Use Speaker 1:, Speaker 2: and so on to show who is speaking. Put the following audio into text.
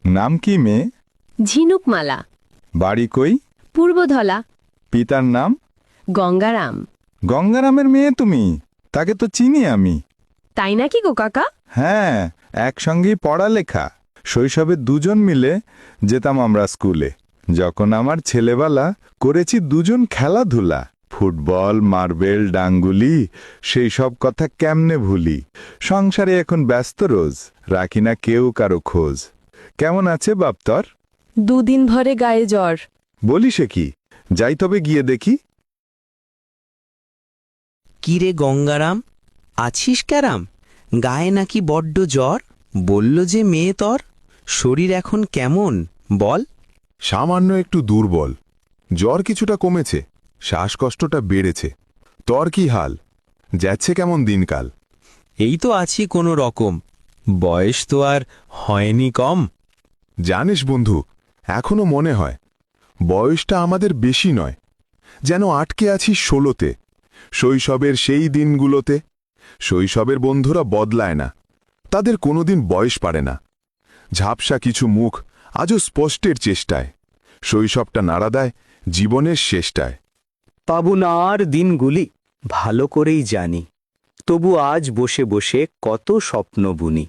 Speaker 1: নাম কি মেয়ে?
Speaker 2: ঝিনুকমালা।
Speaker 1: বাড়ি কই?
Speaker 2: পূর্বধলা।
Speaker 1: পিতার নাম?
Speaker 2: গঙ্গারাম।
Speaker 1: গঙ্গারামের মেয়ে তুমি? তাকে তো চিনি আমি।
Speaker 2: তাই নাকি গো কাকা?
Speaker 1: হ্যাঁ, একসঙ্গেই পড়ালেখা। শৈশবে দুজন মিলে যেতাম আমরা স্কুলে। যখন আমার ছেলেবেলা করেছি দুজন খেলাধুলা, ফুটবল, মার্বেল, ডাঙ্গুলি, সেই সব কথা কেমনে ভুলি। সংসারে এখন ব্যস্ত রোজ, রাখি না কেউ কারো খোঁজ। কেমন আছে বাপ তোর?
Speaker 2: দুদিন ভরে গায়ে জ্বর।
Speaker 1: বলি সে কি, যাই তবে গিয়ে দেখি।
Speaker 3: কিরে গঙ্গারাম, আছিস ক্যারাম? গায়ে নাকি বড্ড জ্বর? বলল যে মেয়ে তোর, শরীর এখন কেমন বল?
Speaker 4: সামান্য একটু দুর্বল, জ্বর কিছুটা কমেছে, শ্বাসকষ্টটা বেড়েছে। তোর কি হাল? যাচ্ছে কেমন দিনকাল?
Speaker 3: এই তো আছি কোনো রকম, বয়স তো আর হয়নি কম।
Speaker 4: জানিস বন্ধু, এখনো মনে হয় বয়সটা আমাদের বেশি নয়, যেন আটকে আছি 16তে, শৈশবের সেই দিনগুলোতে। শৈশবের বন্ধুরা বদলায় না, তাদের কোনোদিন বয়স পারে না। ঝাপসা কিছু মুখ আজও স্পষ্টের চেষ্টায়, শৈশবটা নাড়া দেয় জীবনের শেষটায়।
Speaker 5: পাবো না আর দিনগুলি, ভালো করেই জানি, তবু আজ বসে বসে কত স্বপ্ন বুনি।